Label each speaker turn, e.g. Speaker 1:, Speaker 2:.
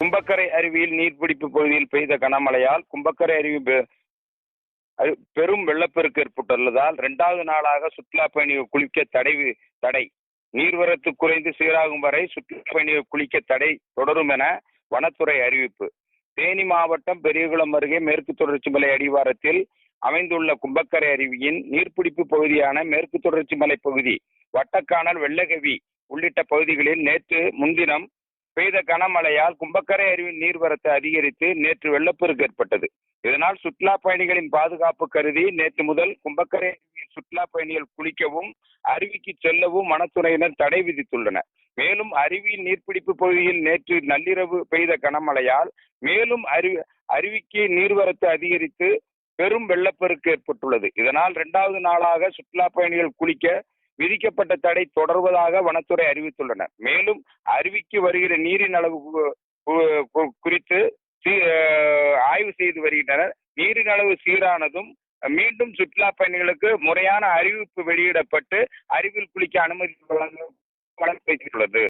Speaker 1: கும்பக்கரை அருவியில் நீர்பிடிப்பு பகுதியில் பெய்த கனமழையால் கும்பக்கரை அருவி பெரும் வெள்ளப்பெருக்கு ஏற்பட்டுள்ளதால் 2வது நாளாக சுற்றுலா பயணிகள் குளிக்க தடை. நீர்வரத்து குறைந்து சீராகும் வரை சுற்றுலா பயணிகள் குளிக்க தடை தொடரும் என வனத்துறை அறிவிப்பு. தேனி மாவட்டம் பெரியகுளம் அருகே மேற்கு தொடர்ச்சி மலை அடிவாரத்தில் அமைந்துள்ள கும்பக்கரை அருவியின் நீர்பிடிப்பு பகுதியான மேற்கு தொடர்ச்சி மலை பகுதி, வட்டக்கானல், வெள்ளகவி உள்ளிட்ட பகுதிகளில் நேற்று முன்தினம் பெய்த கனமழையால் கும்பக்கரை அருவியின் நீர்வரத்து அதிகரித்து நேற்று வெள்ளப்பெருக்கு ஏற்பட்டது. இதனால் சுற்றுலா பயணிகளின் பாதுகாப்பு கருதி நேற்று முதல் கும்பக்கரை அருவியில் சுற்றுலா பயணிகள் குளிக்கவும் அருவிக்கு செல்லவும் வனத்துறையினர் தடை விதித்துள்ளனர். மேலும் அருவியின் நீர்பிடிப்பு பகுதியில் நேற்று நள்ளிரவு பெய்த கனமழையால் மேலும் அருவிக்கு நீர்வரத்து அதிகரித்து பெரும் வெள்ளப்பெருக்கு ஏற்பட்டுள்ளது. இதனால் 2வது நாளாக சுற்றுலா பயணிகள் குளிக்க விதிக்கப்பட்ட தடை தொடர்வதாக வனத்துறை அறிவித்துள்ளனர். மேலும் அருவிக்கு வருகிற நீரின் அளவு குறித்து ஆய்வு செய்து வருகின்றனர். நீரின் அளவு சீரானதும் மீண்டும் சுற்றுலா பயணிகளுக்கு முறையான அறிவிப்பு வெளியிடப்பட்டு அருவியில் குளிக்க அனுமதி வழங்கப்பட்டுள்ளது.